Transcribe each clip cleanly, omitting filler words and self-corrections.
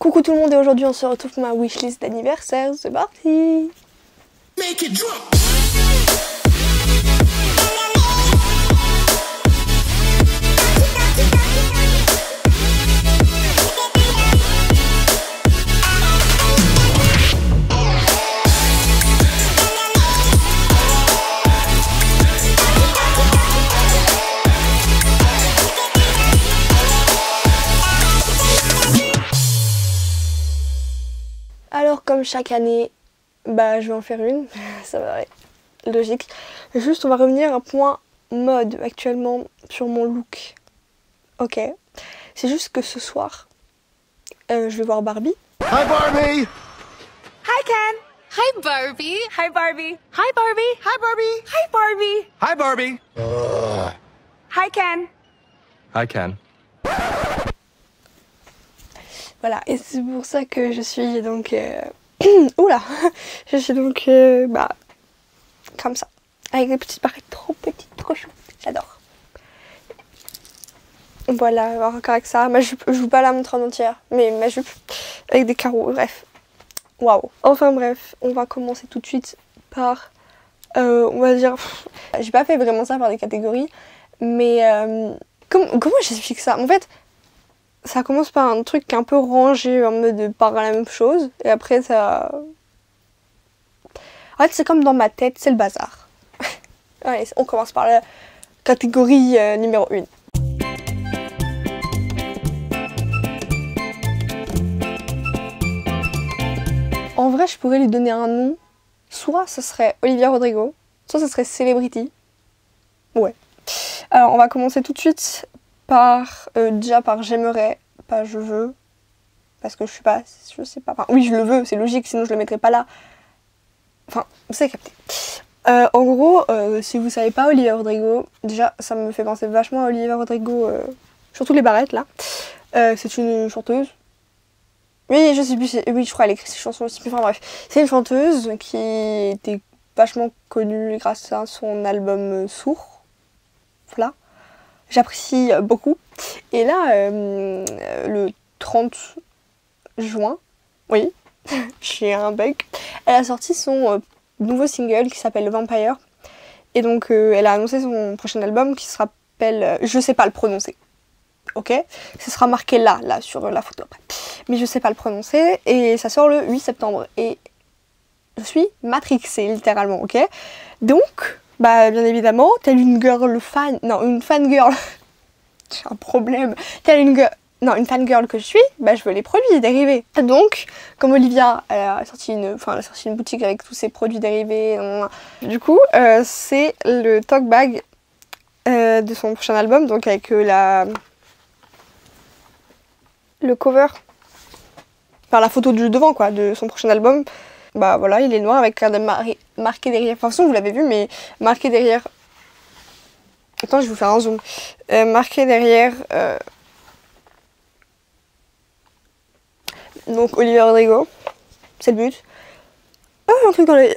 Coucou tout le monde et aujourd'hui on se retrouve pour ma wishlist d'anniversaire, c'est parti. Make it drop. Alors comme chaque année, je vais en faire une, ça va être logique. Juste on va revenir à un point mode actuellement sur mon look. Ok, c'est juste que ce soir, je vais voir Barbie. Hi Barbie! Hi Ken! Hi Barbie! Hi Barbie! Hi Barbie! Hi Barbie! Hi Barbie! Hi Barbie! Hi Ken! Hi Ken. Voilà, et c'est pour ça que je suis donc... Oula. Je suis donc... comme ça. Avec des petites barrettes trop petites, trop chouettes. J'adore. Voilà, encore avec ça. Ma jupe, je vous pas la montrer en entière, mais ma jupe avec des carreaux, bref. Waouh. Enfin bref, on va commencer tout de suite par... on va dire... J'ai pas fait vraiment ça par des catégories, mais... comment j'explique ça? En fait... Ça commence par un truc un peu rangé en mode par la même chose. Et après ça... En fait c'est comme dans ma tête, c'est le bazar. Allez, on commence par la catégorie numéro 1. En vrai je pourrais lui donner un nom. Soit ce serait Olivia Rodrigo, soit ce serait Celebrity. Ouais. Alors on va commencer tout de suite par déjà par j'aimerais, pas je veux, parce que je sais pas, enfin oui je le veux, c'est logique, sinon je le mettrais pas là. Enfin, vous savez capter. En gros, si vous savez pas Olivia Rodrigo, déjà ça me fait penser vachement à Olivia Rodrigo, surtout les barrettes là. C'est une chanteuse. Oui, je sais plus, oui je crois elle écrit ses chansons aussi, enfin bref. C'est une chanteuse qui était vachement connue grâce à son album Sourd. Voilà. J'apprécie beaucoup. Et là, le 30 juin, oui, j'ai un bug, elle a sorti son nouveau single qui s'appelle Vampire. Et donc, elle a annoncé son prochain album qui s'appelle, je sais pas le prononcer, ok? Ce sera marqué là sur la photo après. Mais je sais pas le prononcer. Et ça sort le 8 septembre. Et je suis matrixée, littéralement, ok? Donc... bien évidemment, telle une girl fan, non une fangirl, j'ai un problème, une fangirl que je suis, je veux les produits dérivés. Donc, comme Olivia, elle a sorti une boutique avec tous ses produits dérivés, du coup, c'est le tote bag de son prochain album, donc avec le cover, la photo du devant quoi, de son prochain album. Voilà, il est noir avec marqué derrière. Enfin, de toute façon, vous l'avez vu, mais marqué derrière. Attends, je vais vous faire un zoom. Marqué derrière. Donc, Olivia Rodrigo. C'est le but. Ah, un truc dans les.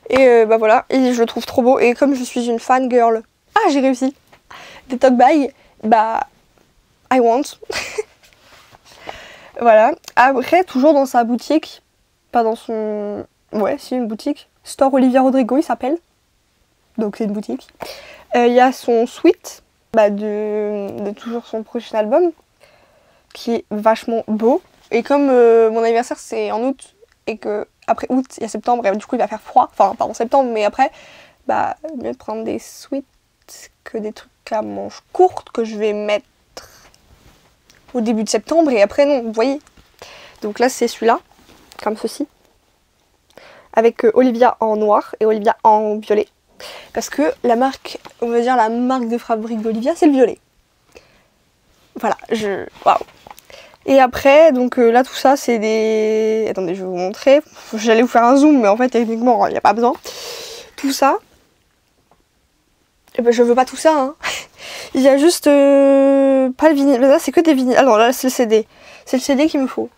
Et voilà. Et je le trouve trop beau. Et comme je suis une fan girl. Ah, j'ai réussi. Des tote bags. I want. Voilà. Après, toujours dans sa boutique. Pas dans son... Ouais, si, une boutique. Store Olivia Rodrigo, il s'appelle. Donc c'est une boutique. Il y a son suite de toujours son prochain album, qui est vachement beau. Et comme mon anniversaire c'est en août, et que après août, il y a septembre, et du coup il va faire froid. Enfin, pas en septembre, mais après, mieux de prendre des sweats que des trucs à manches courtes que je vais mettre au début de septembre, et après non, vous voyez. Donc là c'est celui-là. Comme ceci, avec Olivia en noir et Olivia en violet, parce que la marque, on va dire la marque de fabrique d'Olivia, c'est le violet. Voilà, waouh. Et après, donc là tout ça c'est des... Attendez, je vais vous montrer, j'allais vous faire un zoom, mais en fait techniquement il n'y a pas besoin. Tout ça, je veux pas tout ça, hein. Il y a juste pas le vinyle, là c'est que des vinyles. Ah non, là c'est le CD, c'est le CD qu'il me faut.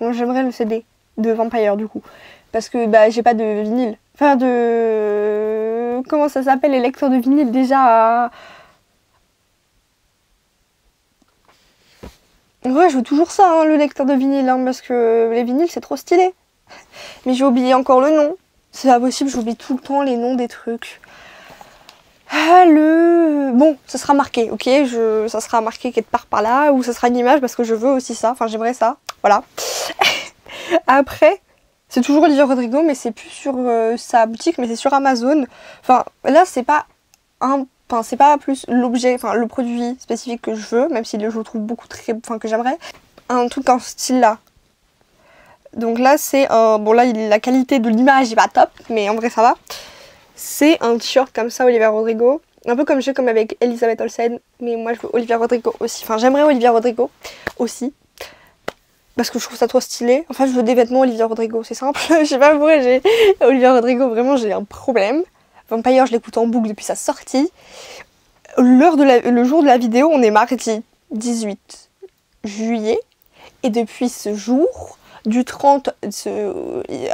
Bon, j'aimerais le CD de Vampire du coup, parce que j'ai pas de vinyle, enfin de... Comment ça s'appelle les lecteurs de vinyle déjà? En vrai, je veux toujours ça, hein, le lecteur de vinyle, hein, parce que les vinyles, c'est trop stylé. Mais j'ai oublié encore le nom. C'est pas possible, j'oublie tout le temps les noms des trucs. Ah, bon, ça sera marqué, ok, ça sera marqué quelque part par là, ou ça sera une image parce que je veux aussi ça, enfin j'aimerais ça, voilà. Après, c'est toujours Olivia Rodrigo, mais c'est plus sur sa boutique, mais c'est sur Amazon. Enfin, là, c'est pas c'est pas plus l'objet, enfin le produit spécifique que je veux, même si je le trouve beaucoup que j'aimerais. Un truc en style là. Donc là, c'est bon là, la qualité de l'image est pas top, mais en vrai ça va. C'est un t-shirt comme ça, Olivia Rodrigo. Un peu comme comme avec Elisabeth Olsen. Mais moi, je veux Olivia Rodrigo aussi. Enfin, j'aimerais Olivia Rodrigo aussi. Parce que je trouve ça trop stylé. Enfin, je veux des vêtements Olivia Rodrigo, c'est simple. Je sais pas pourquoi j'ai Olivia Rodrigo, vraiment, j'ai un problème. Vampire, je l'écoute en boucle depuis sa sortie. Le jour de la vidéo, on est mardi 18 juillet. Et depuis ce jour, du 30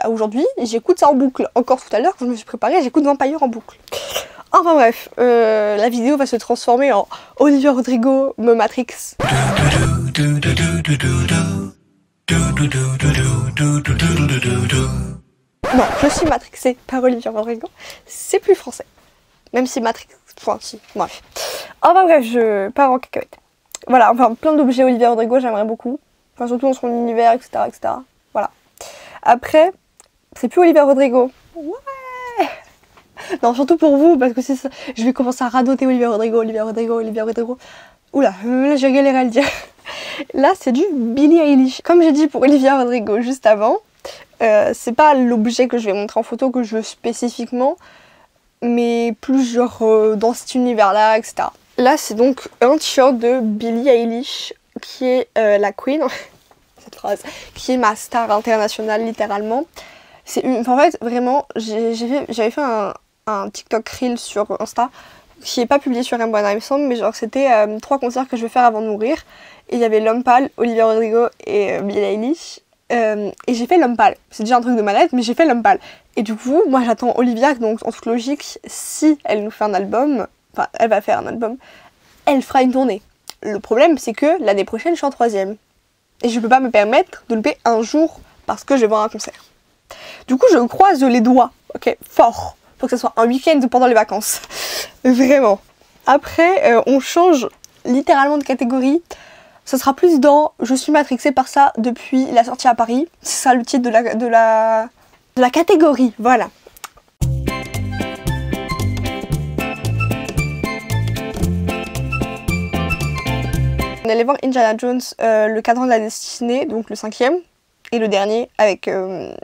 à aujourd'hui, j'écoute ça en boucle. Encore tout à l'heure, quand je me suis préparée, j'écoute Vampire en boucle. Enfin bref, la vidéo va se transformer en Olivia Rodrigo me Matrix. Non, je suis matrixée par Olivia Rodrigo. C'est plus français. Même si Matrix... Enfin, si, bref. Enfin bref, je pars en cacahuète. Voilà, enfin plein d'objets Olivia Rodrigo, j'aimerais beaucoup. Enfin, surtout dans son univers, etc., etc. Voilà. Après, c'est plus Olivia Rodrigo. Ouais. Non, surtout pour vous, parce que c'est ça. Je vais commencer à radoter Olivia Rodrigo, Olivia Rodrigo, Olivia Rodrigo. Oula, là j'ai galéré à le dire. Là, c'est du Billie Eilish. Comme j'ai dit pour Olivia Rodrigo juste avant, c'est pas l'objet que je vais montrer en photo que je veux spécifiquement, mais plus genre dans cet univers-là, etc. Là, c'est donc un t-shirt de Billie Eilish, qui est la queen, cette phrase, qui est ma star internationale littéralement. En fait, vraiment, j'avais fait un TikTok reel sur Insta, qui n'est pas publié sur M1 il me semble, mais genre c'était 3 concerts que je vais faire avant de mourir. Et il y avait L'Homme Pâle, Olivia Rodrigo et Billie Eilish. Et j'ai fait L'Homme Pâle. C'est déjà un truc de malade, mais j'ai fait L'Homme Pâle. Et du coup, moi j'attends Olivia, donc en toute logique, si elle nous fait un album, enfin elle va faire un album, elle fera une tournée. Le problème, c'est que l'année prochaine, je suis en 3e. Et je peux pas me permettre de louper un jour parce que je vais voir un concert. Du coup, je croise les doigts, ok, fort, pour que ce soit un week-end pendant les vacances. Vraiment. Après, on change littéralement de catégorie. Ça sera plus dans « Je suis matrixée par ça depuis la sortie à Paris ». C'est ça le titre de la catégorie, voilà. On allait voir Indiana Jones, le cadran de la destinée, donc le 5e, et le dernier avec... Je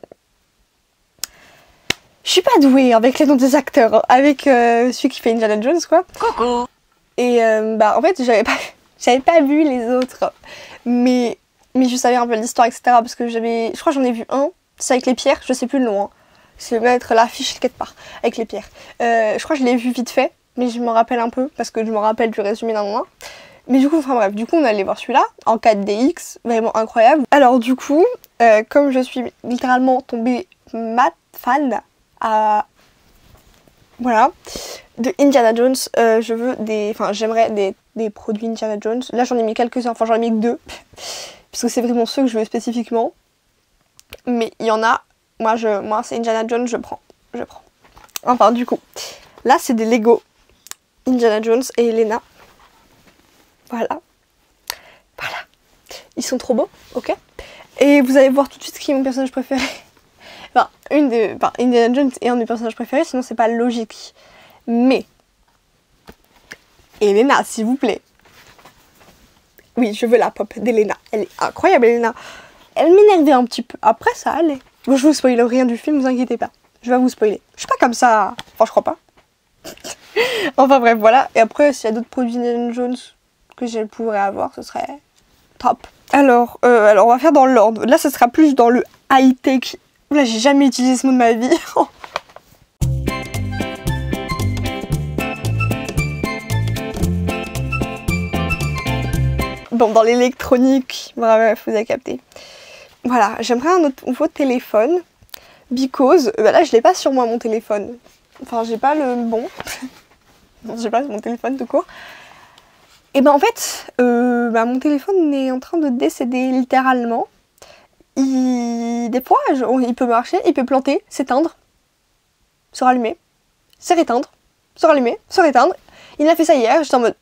suis pas douée avec les noms des acteurs, hein, avec celui qui fait Indiana Jones, quoi. Coucou. Et en fait, j'avais pas vu les autres, mais je savais un peu l'histoire, etc. Parce que je crois que j'en ai vu un, c'est avec les pierres, je sais plus le nom. Hein. C'est mettre l'affiche quelque part, avec les pierres. Je crois que je l'ai vu vite fait, mais je m'en rappelle un peu, parce que je me rappelle du résumé d'un moment. Mais du coup, enfin bref, on allait voir celui-là, en 4DX, vraiment incroyable. Alors du coup, comme je suis littéralement tombée fan voilà, de Indiana Jones, j'aimerais des produits Indiana Jones. Là j'en ai mis quelques-uns, enfin j'en ai mis que 2, parce que c'est vraiment ceux que je veux spécifiquement. Mais il y en a, moi c'est Indiana Jones, je prends. Enfin du coup, là c'est des Lego Indiana Jones et Elena. Voilà. Ils sont trop beaux, ok. Et vous allez voir tout de suite qui est mon personnage préféré. Indiana Jones est un de mes personnages préférés, sinon c'est pas logique. Mais Elena, s'il vous plaît. Oui, je veux la pop d'Elena. Elle est incroyable, Elena. Elle m'énervait un petit peu. Après, ça allait. Bon, je vous spoil rien du film, vous inquiétez pas. Je vais vous spoiler. Je suis pas comme ça. Enfin, je crois pas. Enfin bref, voilà. Et après, s'il y a d'autres produits Indiana Jones que je pourrais avoir, ce serait top. Alors, on va faire dans l'ordre. Là, ce sera plus dans le high-tech. Là, j'ai jamais utilisé ce mot de ma vie. Bon, dans l'électronique, bref, vous avez capté. Voilà, j'aimerais un nouveau téléphone. Because, là, je l'ai pas sur moi, mon téléphone. Enfin, j'ai pas le bon. Non, j'ai pas mon téléphone tout court. Et ben en fait, mon téléphone est en train de décéder littéralement. Des fois, il peut marcher, il peut planter, s'éteindre, se rallumer, se réteindre, se rallumer, se réteindre. Il a fait ça hier, j'étais en mode...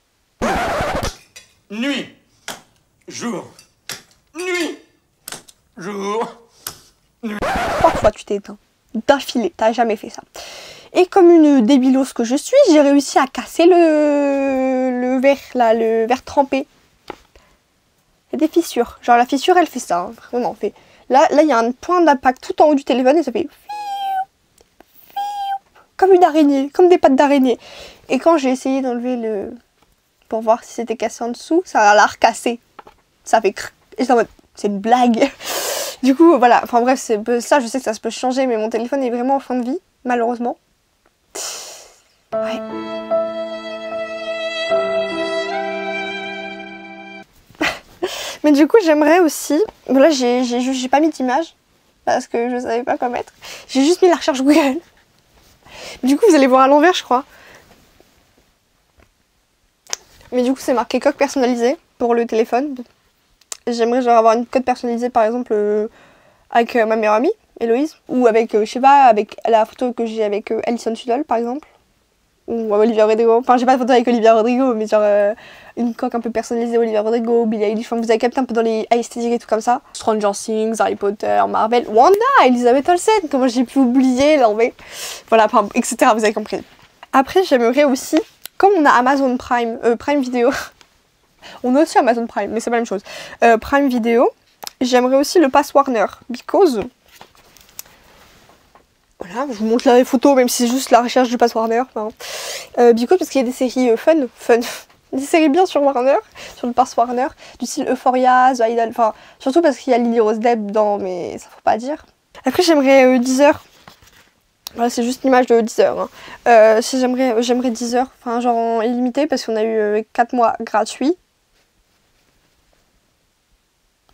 Nuit, jour, nuit, jour. 3 fois tu t'es éteint, d'affilée, t'as jamais fait ça. Et comme une débilos que je suis, j'ai réussi à casser le verre, là, le verre trempé. Il y a des fissures, genre la fissure elle fait ça, hein, vraiment, fait... Là, il y a un point d'impact tout en haut du téléphone et ça fait... Comme une araignée, comme des pattes d'araignée. Et quand j'ai essayé d'enlever le... pour voir si c'était cassé en dessous, ça a l'air cassé. Ça fait crrr. Et j'étais en mode, c'est une blague. Du coup, voilà, enfin bref, c'est ça, je sais que ça se peut changer, mais mon téléphone est vraiment en fin de vie, malheureusement. Ouais. Mais du coup, j'aimerais aussi... Là, j'ai pas mis d'image, parce que je savais pas quoi mettre. J'ai juste mis la recherche Google. Du coup, vous allez voir à l'envers, je crois. Mais du coup, c'est marqué code personnalisé pour le téléphone. J'aimerais genre avoir une code personnalisée, par exemple, avec ma meilleure amie, Héloïse. Ou avec, je sais pas, avec la photo que j'ai avec Alison Sudol, par exemple. Ou Olivia Rodrigo. Enfin, j'ai pas de photo avec Olivia Rodrigo, mais genre une coque un peu personnalisée Olivia Rodrigo, Billie Eilish. Enfin, vous avez capté un peu dans les esthétiques et tout comme ça. Stranger Things, Harry Potter, Marvel, Wanda, Elizabeth Olsen. Comment j'ai pu oublier, là, mais... Voilà, enfin, etc. Vous avez compris. Après, j'aimerais aussi, comme on a Amazon Prime, Prime Video... On a aussi Amazon Prime, mais c'est pas la même chose. Prime Video, j'aimerais aussi le Pass Warner, because... Voilà, je vous montre la photo, même si c'est juste la recherche du Pass Warner. Enfin, because, parce qu'il y a des séries fun. Des séries bien sur Warner, sur le Pass Warner, du style Euphoria, The Idol, enfin, surtout parce qu'il y a Lily Rose Depp dedans, mais ça faut pas dire. Après, j'aimerais Deezer. Voilà, c'est juste l'image de Deezer. Hein. J'aimerais Deezer, enfin, genre en illimité, parce qu'on a eu 4 mois gratuits.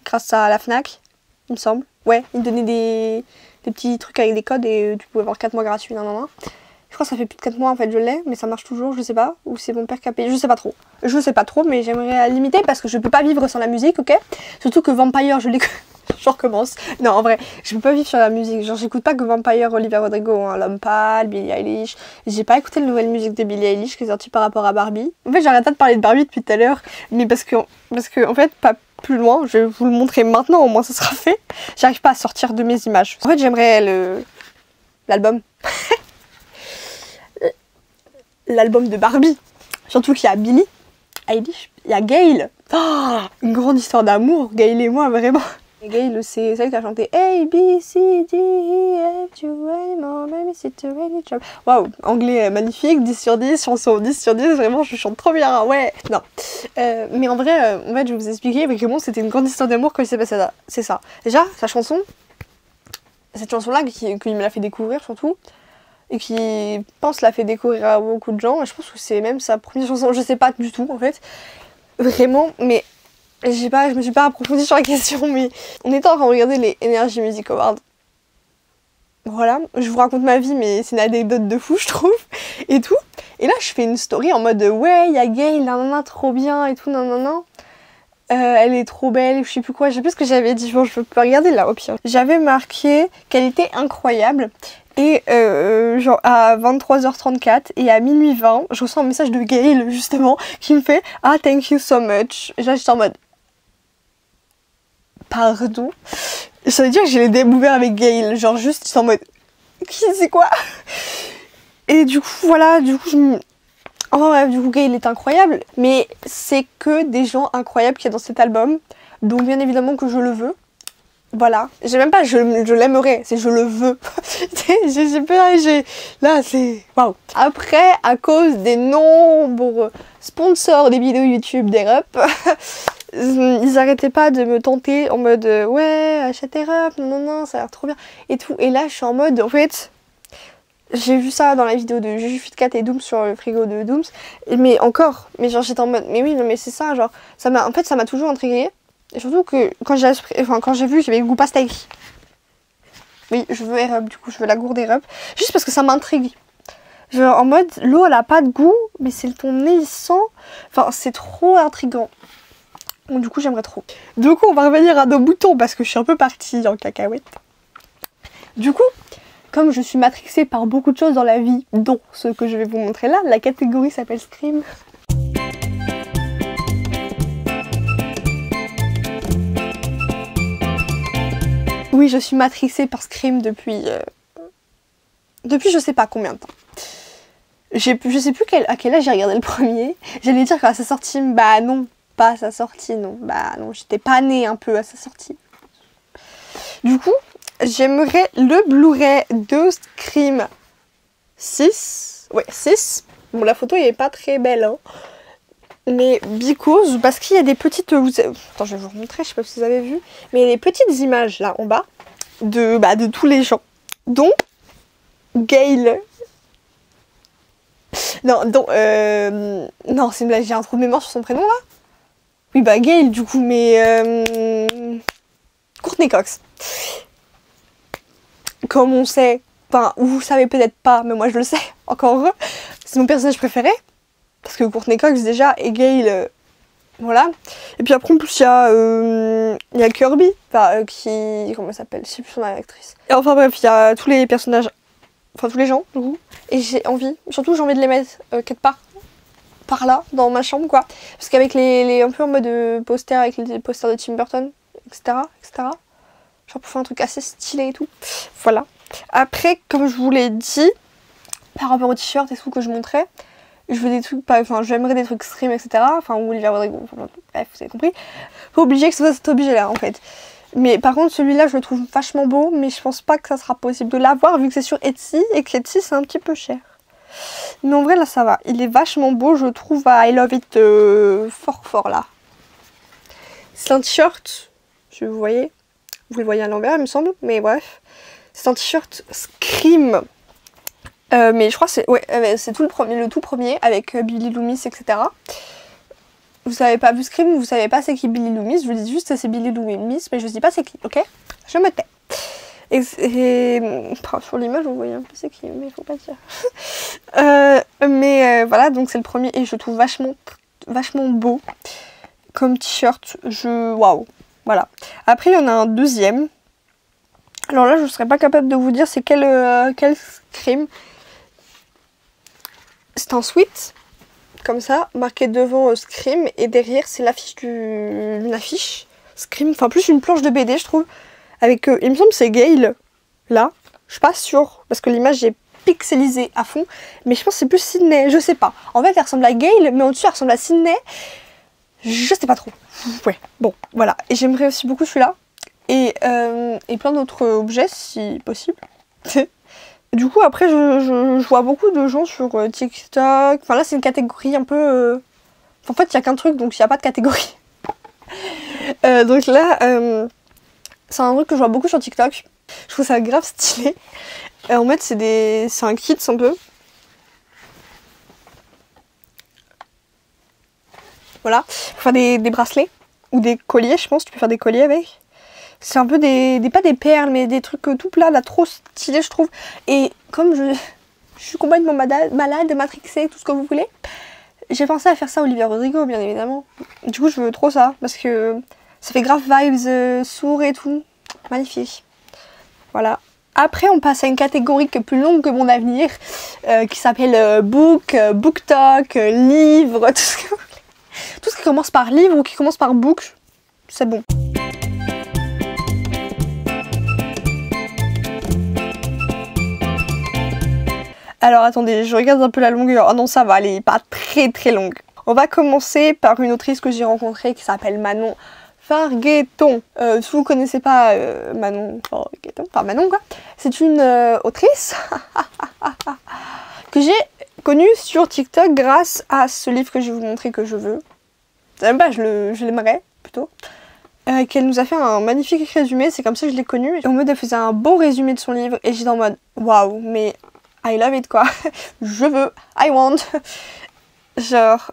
Grâce à la Fnac, il me semble. Ouais, ils donnaient des petits trucs avec des codes et tu pouvais avoir 4 mois gratuits. Non. Je crois que ça fait plus de 4 mois en fait, je l'ai, mais ça marche toujours, je sais pas. Ou c'est mon père qui a payé, je sais pas trop. Je sais pas trop, mais j'aimerais limiter parce que je peux pas vivre sans la musique, ok? Surtout que Vampire, je l'écoute. Je recommence. Non, en vrai, je peux pas vivre sur la musique. Genre, j'écoute pas que Vampire, Olivia Rodrigo, hein, L'Homme Pâle, Billie Eilish. J'ai pas écouté la nouvelle musique de Billie Eilish qui est sortie par rapport à Barbie. En fait, j'arrête pas de parler de Barbie depuis tout à l'heure, mais parce que, en fait, pas plus loin, je vais vous le montrer maintenant, au moins ça sera fait. J'arrive pas à sortir de mes images. En fait, j'aimerais l'album. L'album de Barbie. Surtout qu'il y a Billie Eilish, il y a Gayle. Oh, une grande histoire d'amour, Gayle et moi, vraiment. Et Gayle, c'est celle qui a chanté A, B, C, D, E, F, G, A, more, maybe it's a really job. Waouh, anglais magnifique, 10 sur 10, chanson 10 sur 10, vraiment, je chante trop bien, ouais. Non. Mais en vrai, je vais vous expliquer, mais vraiment, c'était une grande histoire d'amour quand il s'est passé ça. C'est ça. Déjà, sa chanson, cette chanson-là, qui me l'a fait découvrir surtout, et qui pense l'a fait découvrir à beaucoup de gens, et je pense que c'est même sa première chanson, je sais pas du tout en fait, vraiment, mais je me suis pas approfondie sur la question, mais on était en train de regarder les Energy Music Awards. Voilà, je vous raconte ma vie, mais c'est une anecdote de fou, je trouve, et tout. Et là, je fais une story en mode ouais, il y a Gayle, nanana, trop bien, et tout, nanana. Elle est trop belle, je sais plus quoi, je sais plus ce que j'avais dit, bon, je peux regarder là, au pire. J'avais marqué qu'elle était incroyable. Et genre à 23h34 et à minuit 20, je reçois un message de Gayle justement qui me fait « Ah, thank you so much ». Et là, j'étais en mode « Pardon ?» Ça veut dire que j'ai les débats ouverts avec Gayle, genre juste, j'étais en mode « Qui c'est quoi ?» Et du coup, voilà, du coup, enfin bref, du coup, Gayle est incroyable, mais c'est que des gens incroyables qu'il y a dans cet album, donc bien évidemment que je le veux. Voilà, j'ai même pas je l'aimerais, c'est je le veux. j'ai peur, là c'est waouh. Après, à cause des nombreux sponsors des vidéos YouTube des reps, ils arrêtaient pas de me tenter en mode ouais, achète tes reps, non, ça a l'air trop bien et tout. Et là, je suis en mode en fait, j'ai vu ça dans la vidéo de JujuFitCat et Dooms sur le frigo de Dooms, mais genre j'étais en mode mais oui, non mais c'est ça, genre ça m'a toujours intriguée. Et surtout que quand j'ai vu qu'il y avait goût pastèque. Oui, je veux Air Up, du coup je veux la gourde Air Up. Juste parce que ça m'intrigue. Genre en mode, l'eau elle a pas de goût, mais c'est le ton naissant. Enfin, c'est trop intriguant. Donc du coup, j'aimerais trop. Du coup, on va revenir à nos boutons parce que je suis un peu partie en cacahuète. Du coup, comme je suis matrixée par beaucoup de choses dans la vie, dont ce que je vais vous montrer là, la catégorie s'appelle Scream. Oui, je suis matrixée par Scream depuis je sais pas combien de temps. Je sais plus à quel âge j'ai regardé le premier. J'allais dire qu'à sa sortie, bah non, pas à sa sortie, non. Bah non, j'étais pas née un peu à sa sortie. Du coup, j'aimerais le Blu-ray de Scream 6. Ouais, 6. Bon, la photo elle est pas très belle, hein. Mais because, parce qu'il y a des petites... Attends, je vais vous remontrer, je sais pas si vous avez vu. Mais il y a des petites images là en bas de tous les gens. Dont Gail. Non, non, c'est une blague, j'ai un trou de mémoire sur son prénom là. Oui, bah Gail du coup, mais... Courtney Cox. Comme on sait, enfin, vous savez peut-être pas, mais moi je le sais, encore heureux, c'est mon personnage préféré. Parce que Courtney Cox déjà, et Gail, voilà. Et puis après en plus il y a Kirby, enfin, qui... Comment elle s'appelle? Je sais plus son actrice. Et enfin bref, il y a tous les personnages, enfin tous les gens, du coup. Et j'ai envie, surtout j'ai envie de les mettre quelque part, par là, dans ma chambre quoi. Parce qu'avec les un peu en mode poster, avec les posters de Tim Burton, etc. Genre pour faire un truc assez stylé et tout. Voilà. Après, comme je vous l'ai dit, par rapport aux t-shirts et tout que je montrais, je veux des trucs, enfin j'aimerais des trucs Scream, etc. Enfin, ou Olivia Rodrigo, enfin, bref, vous avez compris. Pas obligé que ce soit cet objet-là, en fait. Mais par contre, celui-là, je le trouve vachement beau, mais je pense pas que ça sera possible de l'avoir, vu que c'est sur Etsy, et que Etsy, c'est un petit peu cher. Mais en vrai, là, ça va. Il est vachement beau, je trouve, à I Love It fort, là. C'est un t-shirt, si vous voyez. Vous le voyez à l'envers, il me semble, mais bref. C'est un t-shirt Scream. Mais je crois que c'est c'est le tout premier avec Billy Loomis, etc. Vous avez pas vu Scream, vous savez pas c'est qui Billy Loomis. Je vous dis juste c'est Billy Loomis, mais je dis pas c'est qui, ok? Je me tais. Et sur l'image, vous voyez un peu c'est qui, mais il faut pas dire. Voilà, donc c'est le premier et je le trouve vachement beau comme t-shirt. Waouh, voilà. Après, il y en a un deuxième. Alors là, je ne serais pas capable de vous dire c'est quel Scream. C'est un sweat, comme ça, marqué devant Scream, et derrière c'est l'affiche une affiche Scream, enfin plus une planche de BD je trouve, avec, il me semble que c'est Gail, là, je suis pas sûre, parce que l'image est pixelisée à fond, mais je pense que c'est plus Sydney, je sais pas. En fait elle ressemble à Gail, mais au-dessus elle ressemble à Sydney, je sais pas trop. Ouais, bon, voilà, et j'aimerais aussi beaucoup celui-là, et plein d'autres objets si possible. Du coup, après, je vois beaucoup de gens sur TikTok. Enfin, là, c'est une catégorie un peu... En fait, il n'y a qu'un truc, donc il n'y a pas de catégorie. Donc là, c'est un truc que je vois beaucoup sur TikTok. Je trouve ça grave stylé. En fait, c'est un kit, un peu. Voilà. Pour faire des bracelets. Ou des colliers, je pense. Tu peux faire des colliers avec. C'est un peu pas des perles, mais des trucs tout plats, là, trop stylés, je trouve. Et comme je suis complètement malade, matrixée, tout ce que vous voulez, j'ai pensé à faire ça à Olivia Rodrigo, bien évidemment. Du coup, je veux trop ça, parce que ça fait grave vibes sourds et tout. Magnifique. Voilà. Après, on passe à une catégorie plus longue que mon avenir, qui s'appelle book, booktalk, livre, tout ce que vous voulez. Tout ce qui commence par livre ou qui commence par book, c'est bon. Alors attendez, je regarde un peu la longueur. Ah non, ça va, elle est pas très longue. On va commencer par une autrice que j'ai rencontrée qui s'appelle Manon Fargueton. Si vous connaissez pas Manon Fargueton, enfin Manon quoi, c'est une autrice que j'ai connue sur TikTok grâce à ce livre que je vais vous montrer que je veux. Même pas, je l'aimerais plutôt. Qu'elle nous a fait un magnifique résumé, c'est comme ça que je l'ai connue. Et en mode, elle faisait un beau résumé de son livre et j'étais en mode waouh, mais I love it quoi. Je veux, I want. Genre,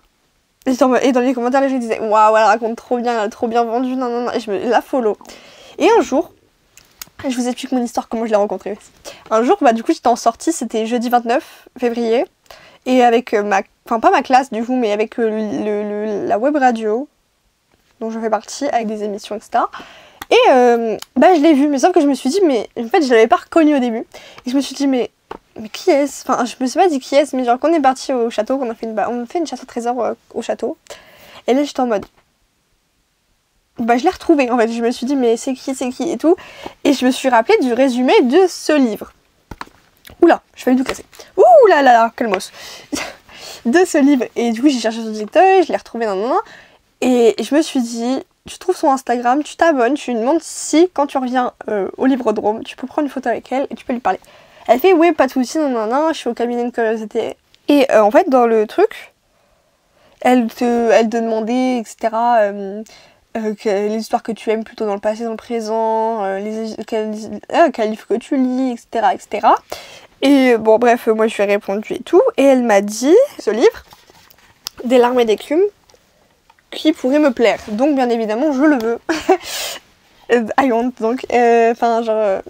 et dans les commentaires, je me disais waouh, elle raconte trop bien, elle a trop bien vendu, non, et je me la follow. Et un jour, je vous explique mon histoire, comment je l'ai rencontrée aussi. un jour, bah du coup j'étais en sortie, c'était jeudi 29 février, et avec enfin pas ma classe du coup, mais avec la web radio dont je fais partie, avec des émissions, etc. Et bah je l'ai vu, mais sauf que je me suis dit, mais en fait je l'avais pas reconnu au début. Et je me suis dit, mais qui est-ce? Enfin, je me suis pas dit qui est-ce, mais genre quand on est parti au château, on a fait une chasse au trésor au château. Et là j'étais en mode, bah je l'ai retrouvé en fait. Je me suis dit, mais c'est qui et tout. Et je me suis rappelé du résumé de ce livre. Oula, je vais tout casser. Ouh là là, calmos. De ce livre. Et du coup j'ai cherché sur TikTok, je l'ai retrouvé et je me suis dit, tu trouves son Instagram, tu t'abonnes, tu lui demandes si, quand tu reviens au Livrodrome, tu peux prendre une photo avec elle et tu peux lui parler. Elle fait, oui, pas de soucis, je suis au cabinet de curiosité. Et en fait, dans le truc, elle te demandait, etc., les histoires que tu aimes plutôt dans le passé, dans le présent, quel livre que tu lis, etc., etc. Et bon, bref, moi je lui ai répondu et tout. Et elle m'a dit, ce livre, Des larmes et d'écume, qui pourrait me plaire. Donc bien évidemment je le veux. I want, donc enfin genre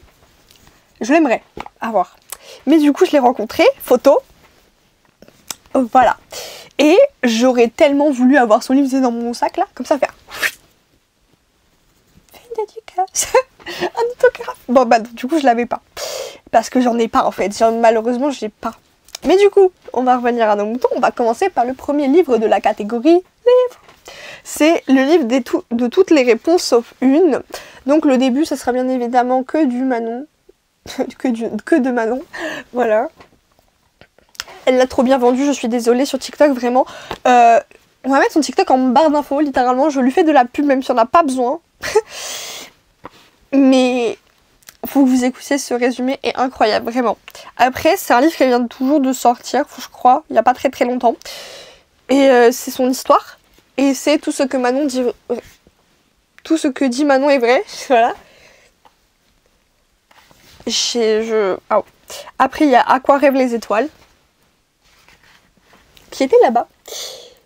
je l'aimerais avoir. Mais du coup je l'ai rencontré, photo. Voilà. Et j'aurais tellement voulu avoir son livre, c'est dans mon sac là, comme ça faire. Fais une dédicace. Un autographe. Bon bah du coup je l'avais pas. Parce que j'en ai pas en fait. Malheureusement j'ai pas. Mais du coup, on va revenir à nos moutons. On va commencer par le premier livre de la catégorie livre. C'est le livre de toutes les réponses sauf une. Donc le début, ça sera bien évidemment que du Manon. que de Manon. Voilà. Elle l'a trop bien vendu, je suis désolée, sur TikTok, vraiment. On va mettre son TikTok en barre d'infos, littéralement. Je lui fais de la pub, même si on n'a pas besoin. Mais faut que vous écoutiez, ce résumé est incroyable, vraiment. Après, c'est un livre qui vient toujours de sortir, je crois, il n'y a pas très très longtemps. Et c'est son histoire. Et c'est tout ce que Manon dit. Tout ce que dit Manon est vrai. Voilà. Oh. Après, il y a À quoi rêvent les étoiles. Qui était là-bas.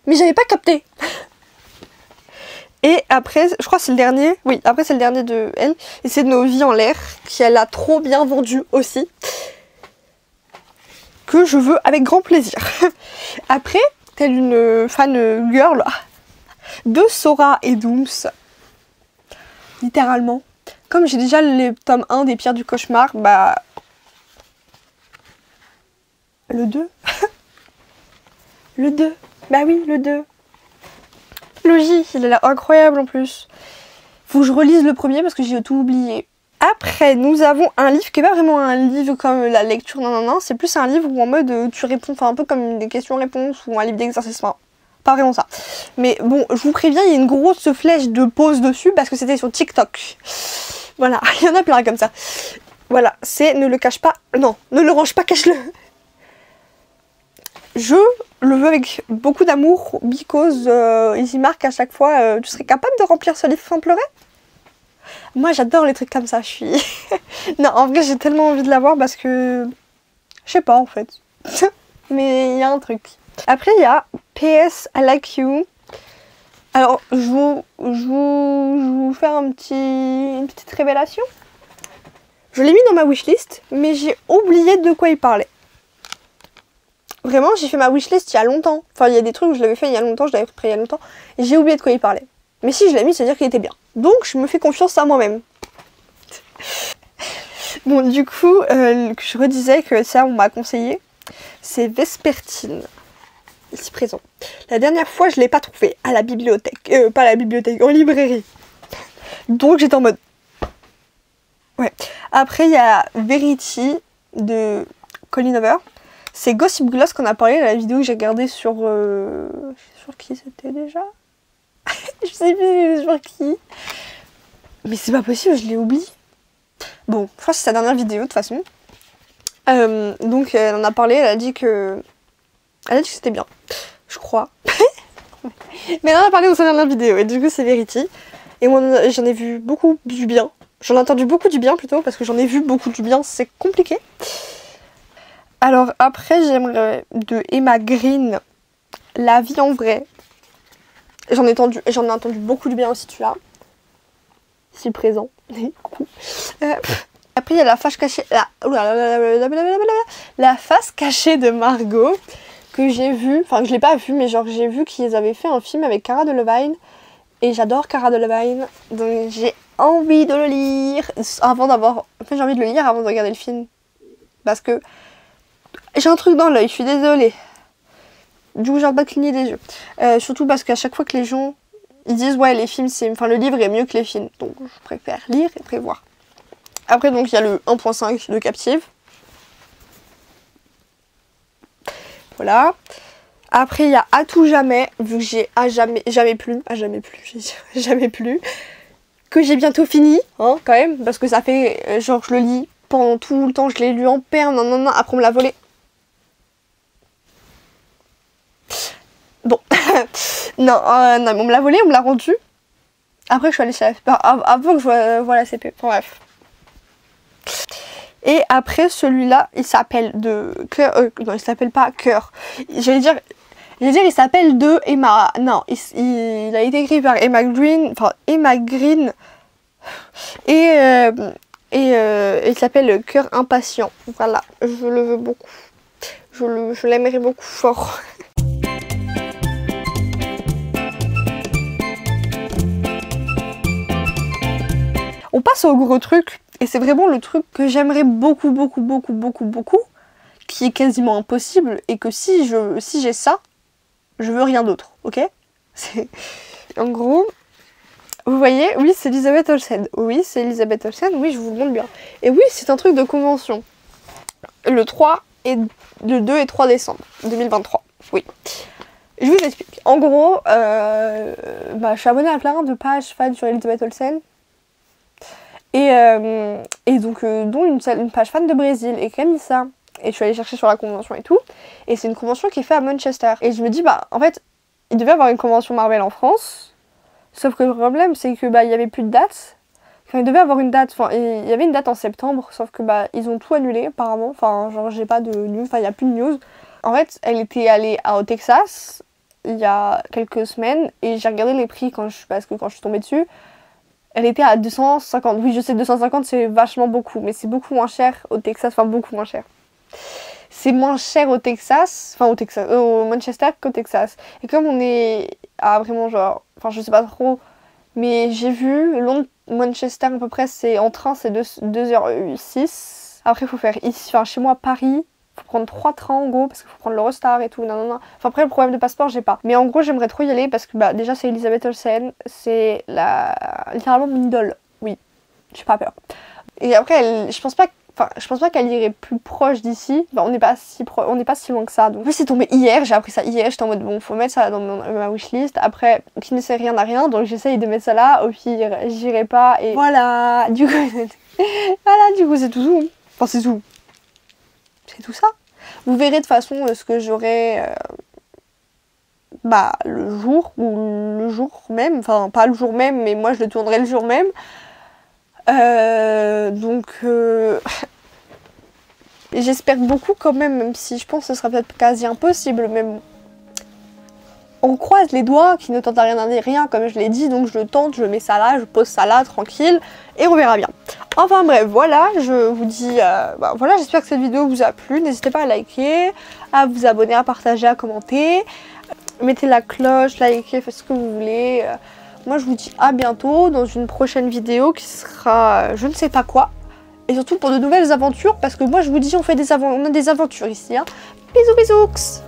Mais j'avais pas capté. Et après, je crois que c'est le dernier. Oui, après c'est le dernier de elle. Et c'est Nos vies en l'air. Qui elle a trop bien vendu aussi. Que je veux avec grand plaisir. Après, telle une fan girl de Sora et Dooms. Littéralement. Comme j'ai déjà le tome 1 des Pierres du Cauchemar, bah... Le 2. Le 2. Bah oui, le 2. Logique, il a l'air incroyable en plus. Faut que je relise le premier parce que j'ai tout oublié. Après, nous avons un livre qui est pas vraiment un livre comme la lecture, non. C'est plus un livre où en mode tu réponds, enfin un peu comme des questions-réponses ou un livre d'exercice. Enfin, pas vraiment ça. Mais bon, je vous préviens, il y a une grosse flèche de pause dessus parce que c'était sur TikTok. Voilà, il y en a plein comme ça. Voilà, c'est ne le cache pas. Non, ne le range pas, cache-le. Je le veux avec beaucoup d'amour, because il y marque à chaque fois tu serais capable de remplir ce livre sans pleurer? Moi j'adore les trucs comme ça, je suis... Non, en vrai j'ai tellement envie de l'avoir parce que... Je sais pas en fait. Mais il y a un truc. Après il y a PS I Like You. Alors je vous fais une petite révélation. Je l'ai mis dans ma wishlist, mais j'ai oublié de quoi il parlait. Vraiment, j'ai fait ma wishlist il y a longtemps. Enfin, il y a des trucs où je l'avais fait il y a longtemps, je l'avais pris il y a longtemps. Et j'ai oublié de quoi il parlait. Mais si je l'ai mis, c'est-à-dire qu'il était bien. Donc, je me fais confiance à moi-même. Bon, du coup, je redisais que ça, on m'a conseillé. C'est Vespertine. Ici présent. La dernière fois, je ne l'ai pas trouvé à la bibliothèque. Pas à la bibliothèque, en librairie. Donc, j'étais en mode... Ouais. Après, il y a Verity de Colleen Hoover. C'est Gossip Gloss qu'on a parlé dans la vidéo que j'ai regardée sur... Sur qui c'était déjà? Je sais plus sur qui. Mais c'est pas possible, je l'ai oublié. Bon, je crois que c'est sa dernière vidéo de toute façon. Donc elle en a parlé, elle a dit que c'était bien. Je crois. Mais elle en a parlé dans sa dernière vidéo et du coup c'est Verity. Et moi j'en ai vu beaucoup du bien. J'en ai entendu beaucoup du bien plutôt parce que j'en ai vu beaucoup du bien, c'est compliqué. Alors après j'aimerais de Emma Green, La vie en vrai. J'en ai entendu beaucoup du bien aussi, tu as. Ici présent. Après il y a la face cachée, la face cachée de Margot que j'ai vue, enfin que je l'ai pas vue mais genre j'ai vu qu'ils avaient fait un film avec Cara Delevingne et j'adore Cara Delevingne donc j'ai envie de le lire avant d'avoir, en fait j'ai envie de le lire avant de regarder le film parce que j'ai un truc dans l'œil, je suis désolée. Du coup j'ai pas cligner des yeux, surtout parce qu'à chaque fois que les gens ils disent ouais les films c'est, enfin le livre est mieux que les films donc je préfère lire et prévoir. Après donc il y a le 1.5 de Captive. Voilà. Après il y a À tout jamais, vu que j'ai jamais plus, que j'ai bientôt fini, hein, quand même, parce que ça fait, genre je le lis pendant tout le temps, je l'ai lu en perme, non, après on me l'a volé. Bon, non, mais on me l'a volé, on me l'a rendu. Après je suis allée chez la CP, avant que je vois la CP, enfin bref. Et après celui-là, il s'appelle de Cœur, non il s'appelle pas Cœur. J'allais dire il s'appelle de Emma, non, il a été écrit par Emma Green, enfin Emma Green. Et il s'appelle Cœur impatient. Voilà, je le veux beaucoup. Je l'aimerais beaucoup fort. On passe au gros truc. Et c'est vraiment le truc que j'aimerais beaucoup, qui est quasiment impossible, et que si j'ai ça, je veux rien d'autre, ok? En gros, vous voyez, oui c'est Elisabeth Olsen, oui c'est Elisabeth Olsen, oui je vous le montre bien. Et oui c'est un truc de convention. Le 2 et 3 décembre 2023, oui. Je vous explique. En gros, je suis abonnée à plein de pages fans sur Elisabeth Olsen. Et donc dont une page fan de Brésil et qui a mis ça. Et je suis allée chercher sur la convention et tout. Et c'est une convention qui est faite à Manchester. Et je me dis en fait il devait y avoir une convention Marvel en France. Sauf que le problème c'est que il y avait plus de date. Enfin il devait avoir une date, enfin il y avait une date en septembre. Sauf que ils ont tout annulé apparemment. Enfin genre j'ai pas de news, enfin il n'y a plus de news. En fait elle était allée au Texas il y a quelques semaines. Et j'ai regardé les prix parce que quand je suis tombée dessus. Elle était à 250. Oui, je sais, 250 c'est vachement beaucoup, mais c'est beaucoup moins cher au Texas. Enfin, beaucoup moins cher. C'est moins cher au Texas, au Manchester qu'au Texas. Et comme on est à vraiment genre, enfin, je sais pas trop, mais j'ai vu Manchester à peu près, c'est en train, c'est 2h06. Après, il faut faire ici, enfin, chez moi, Paris. Faut prendre 3 trains en gros parce qu'il faut prendre l'Eurostar et tout, non. Enfin après le problème de passeport j'ai pas. Mais en gros j'aimerais trop y aller parce que déjà c'est Elisabeth Olsen, c'est littéralement mon idole, oui, j'ai pas peur. Et après je pense pas qu'elle irait plus proche d'ici, on n'est pas si loin que ça. Donc c'est tombé hier, j'ai appris ça hier, j'étais en mode bon faut mettre ça dans ma wishlist. Après qui ne sait rien n'a rien, donc j'essaye de mettre ça là, au pire j'irai pas et voilà, du coup c'est tout. Enfin c'est tout. C'est tout ça. Vous verrez de toute façon ce que j'aurai le jour même. Enfin, pas le jour même, mais moi je le tournerai le jour même. J'espère beaucoup quand même si je pense que ce sera peut-être quasi impossible. Mais bon. On croise les doigts qui ne tentent à rien comme je l'ai dit. Donc je le tente, je mets ça là, je pose ça là, tranquille. Et on verra bien. Enfin bref, voilà, je vous dis, voilà, j'espère que cette vidéo vous a plu. N'hésitez pas à liker, à vous abonner, à partager, à commenter. Mettez la cloche, likez, faites ce que vous voulez. Moi je vous dis à bientôt dans une prochaine vidéo qui sera je ne sais pas quoi. Et surtout pour de nouvelles aventures, parce que moi je vous dis on a des aventures ici. Hein. Bisous bisous.